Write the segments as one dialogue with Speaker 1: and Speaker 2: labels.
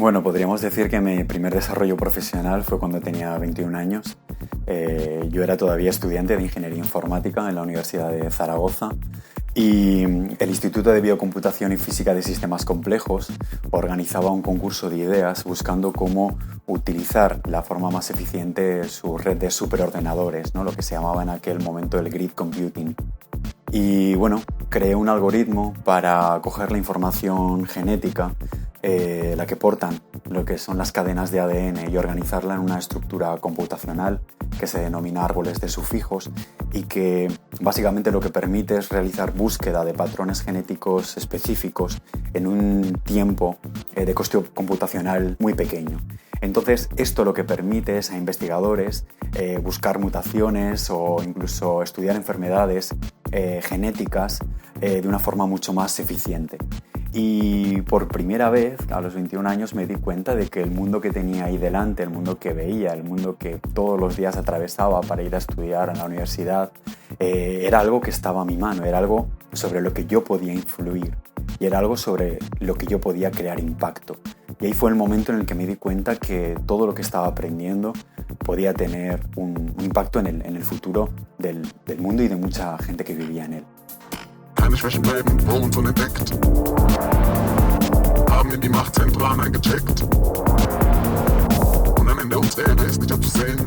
Speaker 1: Bueno, podríamos decir que mi primer desarrollo profesional fue cuando tenía 21 años. Yo era todavía estudiante de Ingeniería Informática en la Universidad de Zaragoza y el Instituto de Biocomputación y Física de Sistemas Complejos organizaba un concurso de ideas buscando cómo utilizar de la forma más eficiente su red de superordenadores, ¿no? Lo que se llamaba en aquel momento el grid computing. Y bueno, creé un algoritmo para coger la información genética, la que portan lo que son las cadenas de ADN y organizarla en una estructura computacional que se denomina árboles de sufijos y que básicamente lo que permite es realizar búsqueda de patrones genéticos específicos en un tiempo de coste computacional muy pequeño. Entonces, esto lo que permite es a investigadores buscar mutaciones o incluso estudiar enfermedades genéticas de una forma mucho más eficiente. Y por primera vez, a los 21 años, me di cuenta de que el mundo que tenía ahí delante, el mundo que veía, el mundo que todos los días atravesaba para ir a estudiar en la universidad, era algo que estaba a mi mano, era algo sobre lo que yo podía influir y era algo sobre lo que yo podía crear impacto. Y ahí fue el momento en el que me di cuenta que todo lo que estaba aprendiendo podía tener un impacto en el futuro del mundo y de mucha gente que vivía en él.
Speaker 2: Keine Schwächen bleiben unentdeckt. Haben in die Machtzentralen eingecheckt. Und am Ende unserer Erde ist nicht abzusehen.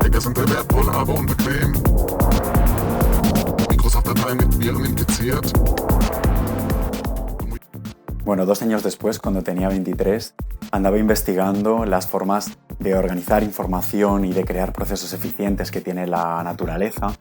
Speaker 2: Hacker sind sehr wertvoll, aber unbequem. Microsoft-Dateien mit Viren infiziert.
Speaker 1: Bueno, 2 años después, cuando tenía 23, andaba investigando las formas de organizar información y de crear procesos eficientes que tiene la naturaleza.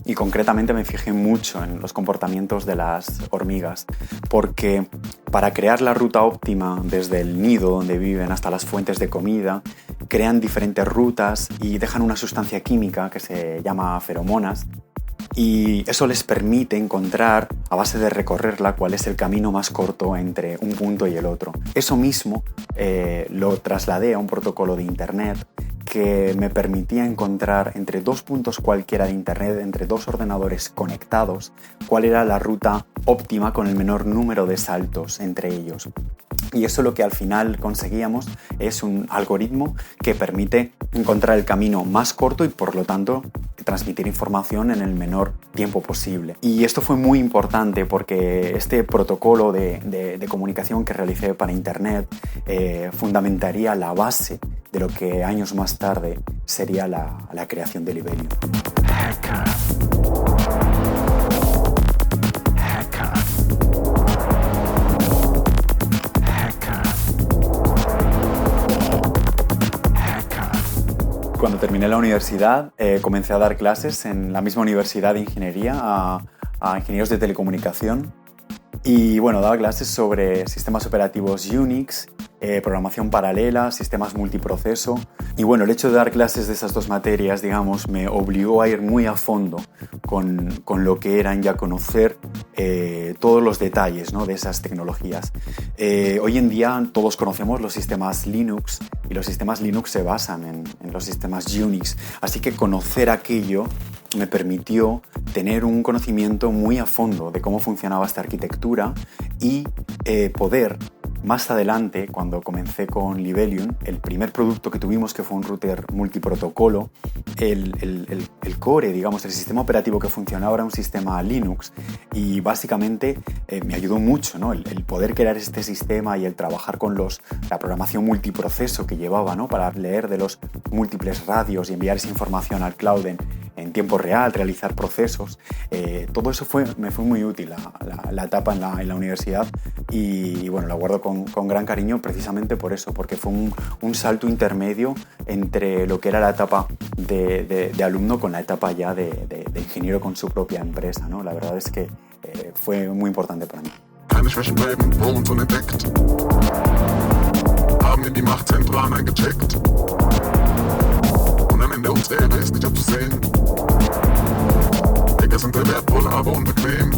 Speaker 1: Y concretamente me fijé mucho en los comportamientos de las hormigas, porque para crear la ruta óptima desde el nido donde viven hasta las fuentes de comida, crean diferentes rutas y dejan una sustancia química que se llama feromonas, y eso les permite encontrar, a base de recorrerla, cuál es el camino más corto entre un punto y el otro. Eso mismo lo trasladé a un protocolo de Internet que me permitía encontrar entre 2 puntos cualquiera de Internet, entre 2 ordenadores conectados, cuál era la ruta óptima con el menor número de saltos entre ellos. Y eso lo que al final conseguíamos es un algoritmo que permite encontrar el camino más corto y por lo tanto transmitir información en el menor tiempo posible. Y esto fue muy importante porque este protocolo de comunicación que realicé para Internet fundamentaría la base de lo que años más tarde sería la creación de Libelium. Cuando terminé la universidad, comencé a dar clases en la misma universidad de ingeniería a ingenieros de telecomunicación. Y bueno, daba clases sobre sistemas operativos Unix, programación paralela, sistemas multiproceso. Y bueno, el hecho de dar clases de esas 2 materias, digamos, me obligó a ir muy a fondo con lo que eran y a conocer todos los detalles, ¿no?, de esas tecnologías. Hoy en día todos conocemos los sistemas Linux y los sistemas Linux se basan en los sistemas Unix. Así que conocer aquello me permitió tener un conocimiento muy a fondo de cómo funcionaba esta arquitectura y poder, más adelante, cuando comencé con Libelium, el primer producto que tuvimos, que fue un router multiprotocolo, el core, digamos, el sistema operativo que funcionaba era un sistema Linux y básicamente me ayudó mucho, ¿no?, el poder crear este sistema y el trabajar con la programación multiproceso que llevaba, ¿no?, para leer de los múltiples radios y enviar esa información al cloud en tiempo real, realizar procesos. Todo eso me fue muy útil la etapa en la universidad y bueno, la guardo con gran cariño precisamente por eso, porque fue un salto intermedio entre lo que era la etapa de alumno con la etapa ya de ingeniero con su propia empresa, ¿no? La verdad es que fue muy importante para mí.
Speaker 2: Keine Schwächen bleiben unentdeckt. Haben in die Machtzentralen eingecheckt. Und am Ende unserer Erde ist nicht abzusehen. Hacker sind sehr wertvoll, aber unbequem.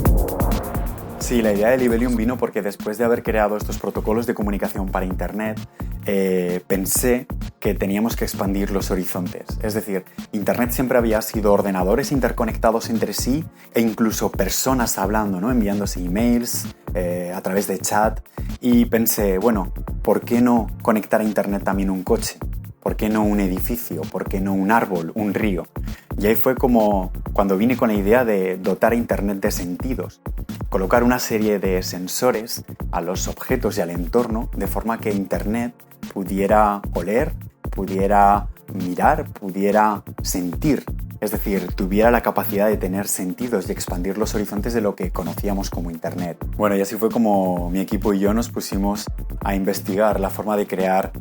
Speaker 1: Sí, la idea de Libelium vino porque después de haber creado estos protocolos de comunicación para Internet, pensé que teníamos que expandir los horizontes. Es decir, Internet siempre había sido ordenadores interconectados entre sí e incluso personas hablando, ¿no? Enviándose emails a través de chat. Y pensé, bueno, ¿por qué no conectar a Internet también un coche? ¿Por qué no un edificio? ¿Por qué no un árbol, un río? Y ahí fue como cuando vine con la idea de dotar a Internet de sentidos, colocar una serie de sensores a los objetos y al entorno de forma que Internet pudiera oler, pudiera mirar, pudiera sentir. Es decir, tuviera la capacidad de tener sentidos y expandir los horizontes de lo que conocíamos como Internet. Bueno, y así fue como mi equipo y yo nos pusimos a investigar la forma de crear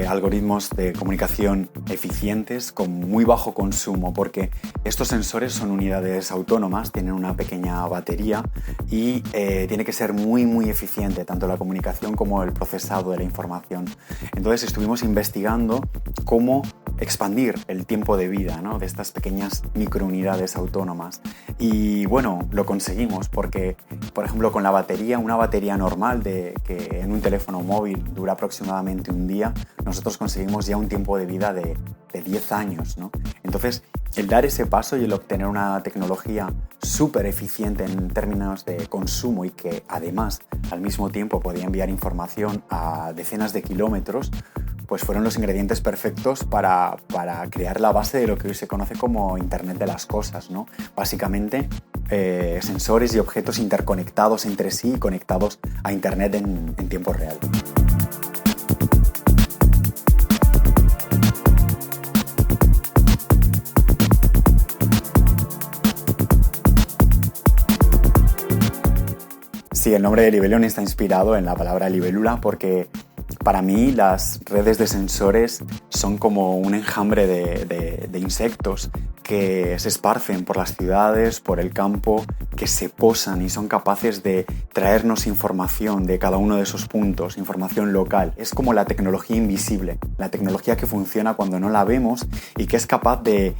Speaker 1: algoritmos de comunicación eficientes con muy bajo consumo, porque estos sensores son unidades autónomas, tienen una pequeña batería y tiene que ser muy eficiente tanto la comunicación como el procesado de la información. Entonces estuvimos investigando cómo expandir el tiempo de vida, ¿no?, de estas pequeñas microunidades autónomas. Y bueno, lo conseguimos porque, por ejemplo, con la batería, una batería normal que en un teléfono móvil dura aproximadamente un día, nosotros conseguimos ya un tiempo de vida de 10 años, ¿no? Entonces, el dar ese paso y el obtener una tecnología súper eficiente en términos de consumo y que además al mismo tiempo podía enviar información a decenas de kilómetros, pues fueron los ingredientes perfectos para crear la base de lo que hoy se conoce como Internet de las cosas, ¿no? Básicamente, sensores y objetos interconectados entre sí y conectados a Internet en tiempo real. Sí, el nombre de Libelium está inspirado en la palabra libélula porque para mí las redes de sensores son como un enjambre de insectos que se esparcen por las ciudades, por el campo, que se posan y son capaces de traernos información de cada uno de esos puntos, información local. Es como la tecnología invisible, la tecnología que funciona cuando no la vemos y que es capaz de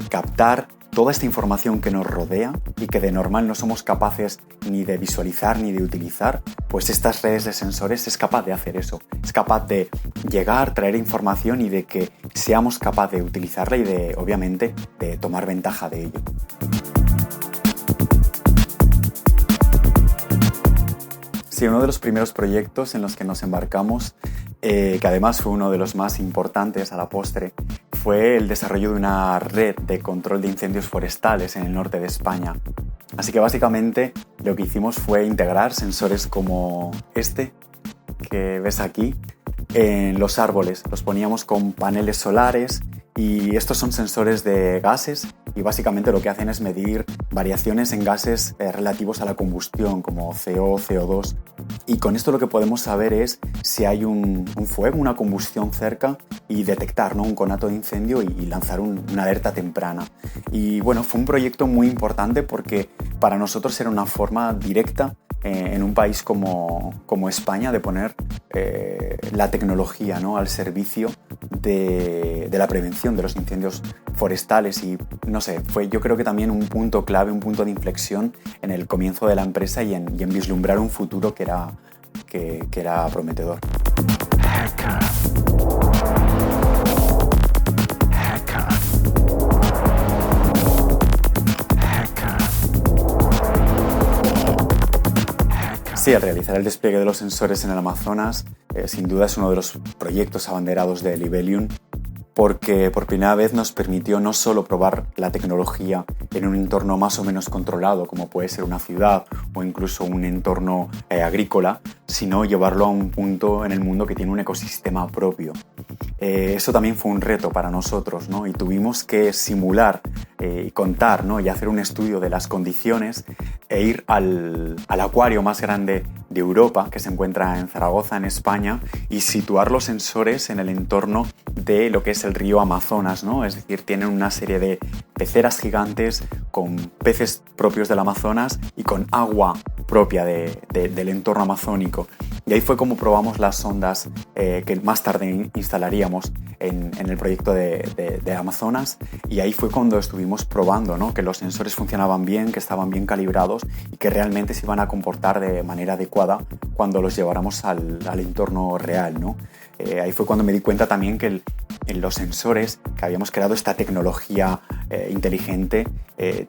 Speaker 1: captar toda esta información que nos rodea y que de normal no somos capaces ni de visualizar ni de utilizar, pues estas redes de sensores es capaz de hacer eso. Es capaz de llegar, traer información y de que seamos capaces de utilizarla y de, obviamente, de tomar ventaja de ello. Sí, uno de los primeros proyectos en los que nos embarcamos, que además fue uno de los más importantes a la postre, fue el desarrollo de una red de control de incendios forestales en el norte de España. Así que básicamente lo que hicimos fue integrar sensores como este que ves aquí en los árboles. Los poníamos con paneles solares y estos son sensores de gases y básicamente lo que hacen es medir variaciones en gases relativos a la combustión como CO, CO2. Y con esto lo que podemos saber es si hay un fuego, una combustión cerca y detectar, ¿no?, un conato de incendio y lanzar una alerta temprana. Y bueno, fue un proyecto muy importante porque para nosotros era una forma directa en un país como España de poner la tecnología, ¿no?, al servicio de la prevención de los incendios forestales y no sé, fue yo creo que también un punto clave, un punto de inflexión en el comienzo de la empresa y en vislumbrar un futuro que era prometedor. Sí, al realizar el despliegue de los sensores en el Amazonas, sin duda es uno de los proyectos abanderados de Libelium, porque por primera vez nos permitió no solo probar la tecnología en un entorno más o menos controlado, como puede ser una ciudad o incluso un entorno agrícola, sino llevarlo a un punto en el mundo que tiene un ecosistema propio. Eso también fue un reto para nosotros, ¿no? Y tuvimos que simular y contar, ¿no?, y hacer un estudio de las condiciones e ir al acuario más grande de Europa, que se encuentra en Zaragoza, en España, y situar los sensores en el entorno de lo que es el río Amazonas, ¿no? Es decir, tienen una serie de peceras gigantes con peces propios del Amazonas y con agua propia del entorno amazónico. Y ahí fue como probamos las sondas que más tarde instalaríamos en el proyecto de Amazonas, y ahí fue cuando estuvimos probando, ¿no? Que los sensores funcionaban bien, que estaban bien calibrados y que realmente se iban a comportar de manera adecuada cuando los lleváramos al entorno real, ¿no? Ahí fue cuando me di cuenta también que en los sensores que habíamos creado, esta tecnología inteligente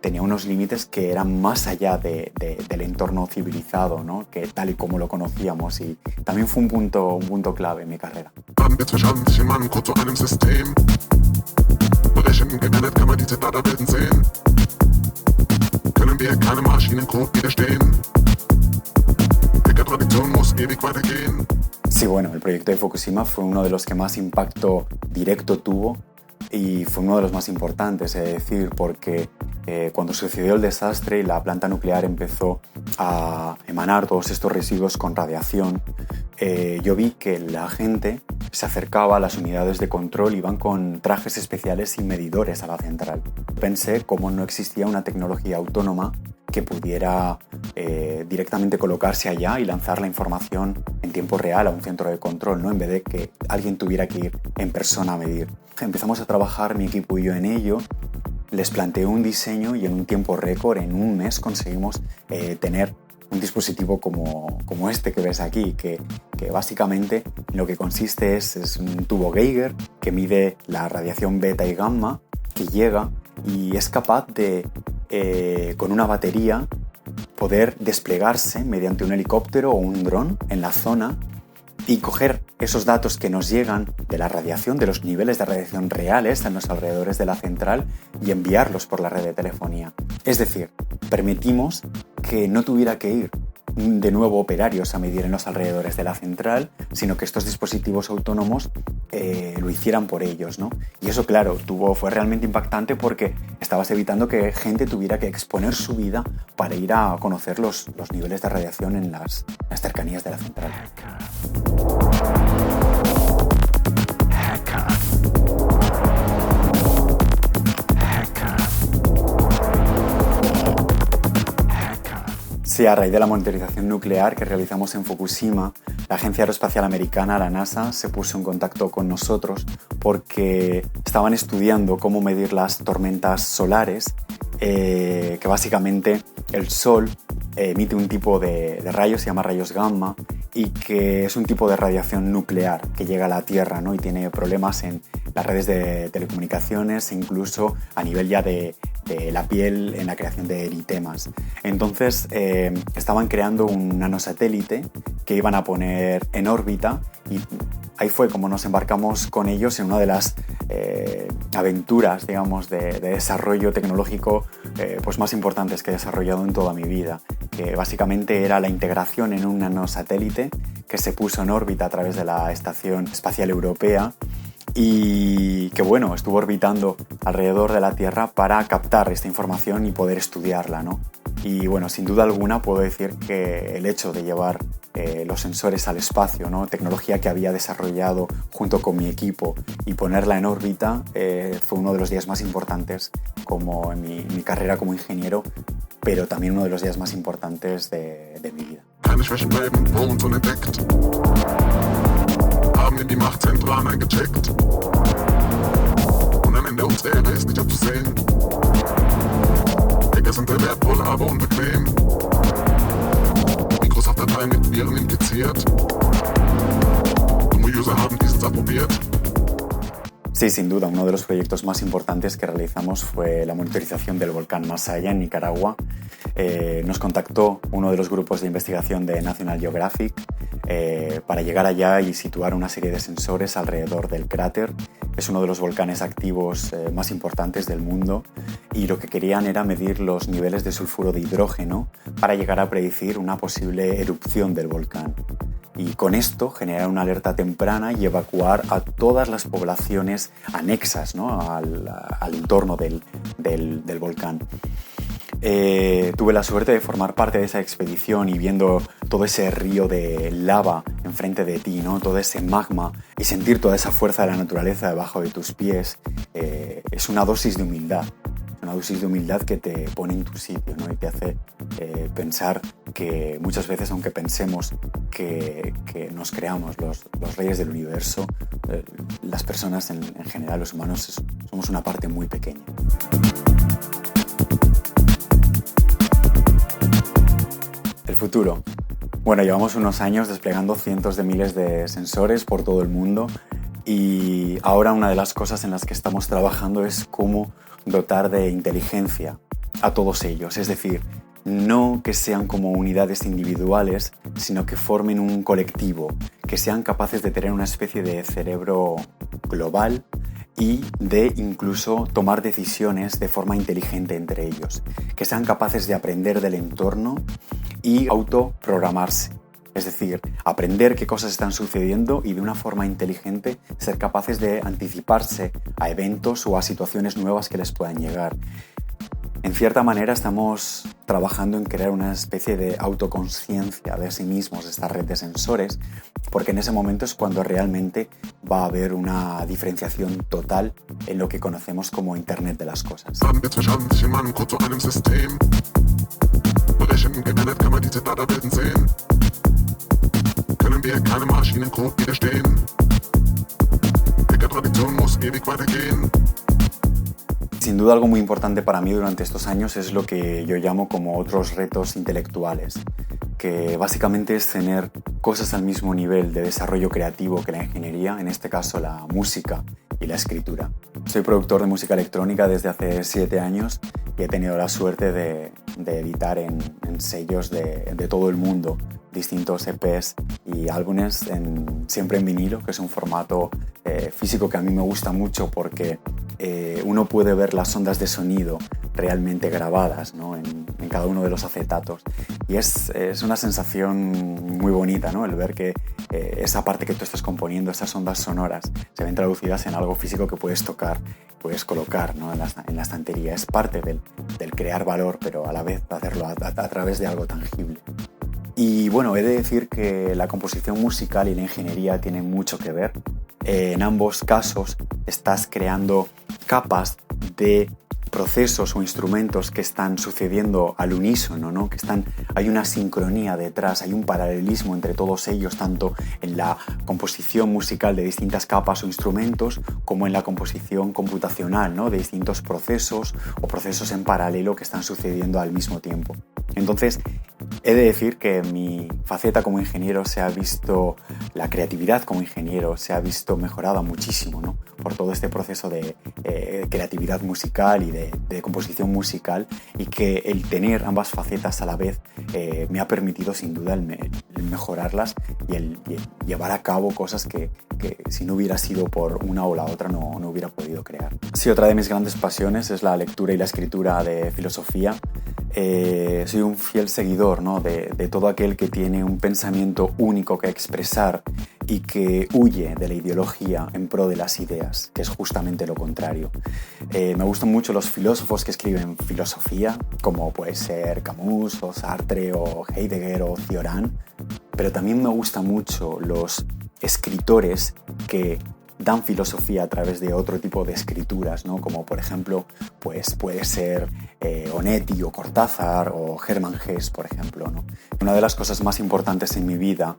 Speaker 1: tenía unos límites que eran más allá del entorno civilizado, ¿no? Que tal y como lo conocíamos, y también fue un punto clave en mi carrera. Sí, bueno, el proyecto de Fukushima fue uno de los que más impacto directo tuvo y fue uno de los más importantes, es decir, porque cuando sucedió el desastre y la planta nuclear empezó a emanar todos estos residuos con radiación, yo vi que la gente se acercaba a las unidades de control, iban con trajes especiales y medidores a la central. Pensé cómo no existía una tecnología autónoma que pudiera directamente colocarse allá y lanzar la información en tiempo real a un centro de control, ¿no? En vez de que alguien tuviera que ir en persona a medir. Empezamos a trabajar mi equipo y yo en ello, les planteé un diseño y en un tiempo récord, en un mes, conseguimos tener un dispositivo como este que ves aquí, que básicamente lo que consiste es un tubo Geiger que mide la radiación beta y gamma que llega y es capaz de, con una batería, poder desplegarse mediante un helicóptero o un dron en la zona y coger esos datos que nos llegan de la radiación, de los niveles de radiación reales en los alrededores de la central, y enviarlos por la red de telefonía. Es decir, permitimos que no tuviera que ir de nuevo operarios a medir en los alrededores de la central, sino que estos dispositivos autónomos lo hicieran por ellos, ¿no? Y eso, claro, fue realmente impactante porque estabas evitando que gente tuviera que exponer su vida para ir a conocer los niveles de radiación en las cercanías de la central. Sí, a raíz de la monitorización nuclear que realizamos en Fukushima, la Agencia Aeroespacial Americana, la NASA, se puso en contacto con nosotros porque estaban estudiando cómo medir las tormentas solares, que básicamente el Sol emite un tipo de rayos, se llama rayos gamma, y que es un tipo de radiación nuclear que llega a la Tierra, ¿no? Y tiene problemas en las redes de telecomunicaciones, incluso a nivel ya de la piel, en la creación de eritemas. Entonces estaban creando un nanosatélite que iban a poner en órbita, y ahí fue como nos embarcamos con ellos en una de las aventuras, digamos, de desarrollo tecnológico pues más importantes que he desarrollado en toda mi vida, que básicamente era la integración en un nanosatélite que se puso en órbita a través de la Estación Espacial Europea y que, bueno, estuvo orbitando alrededor de la Tierra para captar esta información y poder estudiarla, ¿no? Y bueno, sin duda alguna puedo decir que el hecho de llevar los sensores al espacio, ¿no? Tecnología que había desarrollado junto con mi equipo, y ponerla en órbita fue uno de los días más importantes como en mi carrera como ingeniero, pero también uno de los días más importantes de mi vida.
Speaker 2: Haben in die Machtzentralen eingecheckt. Und am Ende uns der Erde ist nicht abzusehen. Hacker sind sehr wertvoll, aber unbequem. Microsoft-Dateien mit Viren infiziert. Dumme User haben dieses approbiert.
Speaker 1: Sí, sin duda, uno de los proyectos más importantes que realizamos fue la monitorización del volcán Masaya en Nicaragua. Nos contactó uno de los grupos de investigación de National Geographic para llegar allá y situar una serie de sensores alrededor del cráter. Es uno de los volcanes activos más importantes del mundo, y lo que querían era medir los niveles de sulfuro de hidrógeno para llegar a predecir una posible erupción del volcán. Y con esto generar una alerta temprana y evacuar a todas las poblaciones anexas, ¿no? al entorno del volcán. Tuve la suerte de formar parte de esa expedición y viendo todo ese río de lava enfrente de ti, ¿no? Todo ese magma, y sentir toda esa fuerza de la naturaleza debajo de tus pies, es una dosis de humildad una dosis de humildad que te pone en tu sitio, ¿no? Y te hace pensar que muchas veces, aunque pensemos que nos creamos los reyes del universo, las personas en general, los humanos, somos una parte muy pequeña. El futuro. Bueno, llevamos unos años desplegando cientos de miles de sensores por todo el mundo y ahora una de las cosas en las que estamos trabajando es cómo dotar de inteligencia a todos ellos. Es decir, no que sean como unidades individuales, sino que formen un colectivo, que sean capaces de tener una especie de cerebro global y de incluso tomar decisiones de forma inteligente entre ellos, que sean capaces de aprender del entorno y autoprogramarse. Es decir, aprender qué cosas están sucediendo y de una forma inteligente ser capaces de anticiparse a eventos o a situaciones nuevas que les puedan llegar. En cierta manera estamos trabajando en crear una especie de autoconsciencia de sí mismos, esta red de sensores, porque en ese momento es cuando realmente va a haber una diferenciación total en lo que conocemos como Internet de las cosas. Sin duda algo muy importante para mí durante estos años es lo que yo llamo como otros retos intelectuales, que básicamente es tener cosas al mismo nivel de desarrollo creativo que la ingeniería, en este caso la música y la escritura. Soy productor de música electrónica desde hace 7 años y he tenido la suerte de editar en sellos de todo el mundo distintos EPs y álbumes, siempre en vinilo, que es un formato físico que a mí me gusta mucho porque uno puede ver las ondas de sonido realmente grabadas, ¿no? en cada uno de los acetatos, y es una sensación muy bonita, ¿no? El ver que esa parte que tú estás componiendo, esas ondas sonoras, se ven traducidas en algo físico que puedes tocar, puedes colocar, ¿no? en la estantería. Es parte del crear valor, pero a la vez hacerlo a través de algo tangible. Y bueno, he de decir que la composición musical y la ingeniería tienen mucho que ver. En ambos casos estás creando capas de procesos o instrumentos que están sucediendo al unísono, ¿no? Hay una sincronía detrás, hay un paralelismo entre todos ellos, tanto en la composición musical de distintas capas o instrumentos, como en la composición computacional, ¿no? De distintos procesos o procesos en paralelo que están sucediendo al mismo tiempo. Entonces, he de decir que mi faceta como ingeniero se ha visto, la creatividad como ingeniero se ha visto mejorada muchísimo, ¿no? Por todo este proceso de creatividad musical y de composición musical, y que el tener ambas facetas a la vez me ha permitido sin duda el mejorarlas y el llevar a cabo cosas que si no hubiera sido por una o la otra no hubiera podido crear. Sí, otra de mis grandes pasiones es la lectura y la escritura de filosofía. Soy un fiel seguidor, ¿no? de todo aquel que tiene un pensamiento único que expresar y que huye de la ideología en pro de las ideas, que es justamente lo contrario. Me gustan mucho los filósofos que escriben filosofía, como puede ser Camus o Sartre o Heidegger o Cioran, pero también me gustan mucho los escritores que dan filosofía a través de otro tipo de escrituras, ¿no? Como por ejemplo, pues puede ser Onetti o Cortázar o Hermann Hesse, por ejemplo, ¿no? Una de las cosas más importantes en mi vida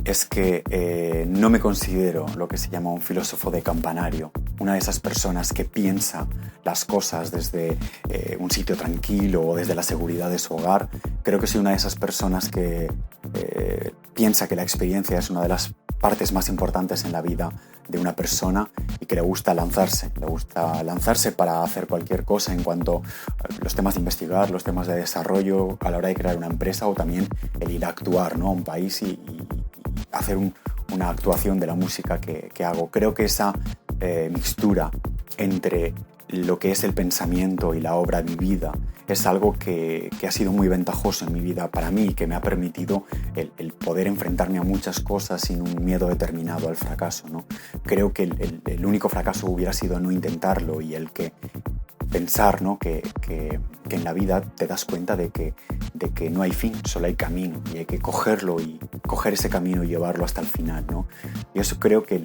Speaker 1: es que no me considero lo que se llama un filósofo de campanario, una de esas personas que piensa las cosas desde un sitio tranquilo o desde la seguridad de su hogar. Creo que soy una de esas personas que piensa que la experiencia es una de las partes más importantes en la vida de una persona y que le gusta lanzarse para hacer cualquier cosa en cuanto a los temas de investigar, los temas de desarrollo a la hora de crear una empresa, o también el ir a actuar, ¿no? a un país y hacer una actuación de la música que hago. Creo que esa mixtura entre lo que es el pensamiento y la obra vivida es algo que ha sido muy ventajoso en mi vida para mí y que me ha permitido el poder enfrentarme a muchas cosas sin un miedo determinado al fracaso, ¿no? Creo que el único fracaso hubiera sido no intentarlo, y el que pensar, ¿no? que en la vida te das cuenta de que no hay fin, solo hay camino, y hay que cogerlo y coger ese camino y llevarlo hasta el final, ¿no? Y eso creo que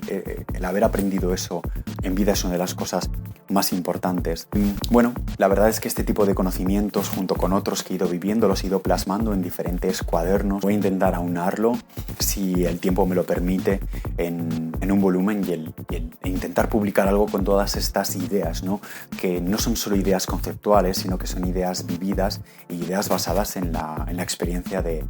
Speaker 1: el haber aprendido eso en vida es una de las cosas más importantes. Bueno, la verdad es que este tipo de conocimientos, junto con otros que he ido viviendo, los he ido plasmando en diferentes cuadernos. Voy a intentar aunarlo, si el tiempo me lo permite, en un volumen e intentar publicar algo con todas estas ideas, ¿no? Que no son solo ideas conceptuales, sino que son ideas vividas y ideas basadas en la experiencia de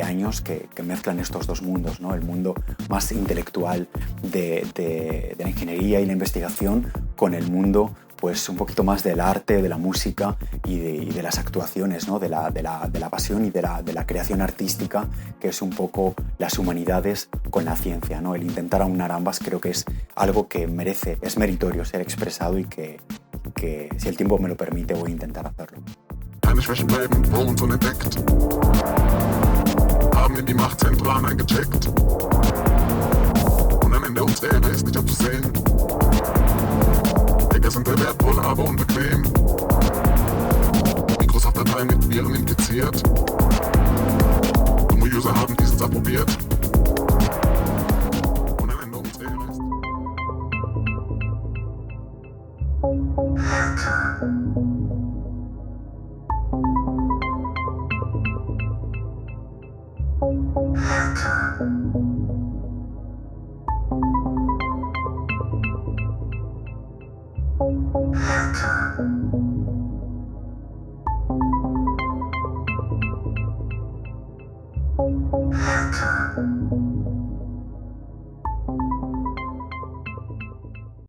Speaker 1: años que mezclan estos dos mundos, ¿no? El mundo más intelectual de la ingeniería y la investigación con el mundo pues un poquito más del arte, de la música y de las actuaciones, ¿no? de la pasión y de la creación artística, que es un poco las humanidades con la ciencia, ¿no? El intentar aunar ambas creo que es algo que es meritorio ser expresado y que si el tiempo me lo permite voy a intentar hacerlo.
Speaker 2: Keine Schwächen bleiben unentdeckt. Haben in die Machtzentralen eingecheckt. Und am Ende uns der ist nicht abzusehen. Hacker sind wertvoll, aber unbequem. Microsoft-Dateien mit Viren infiziert. Dumme User haben dieses approbiert. Und am Ende uns der ist. Hacker.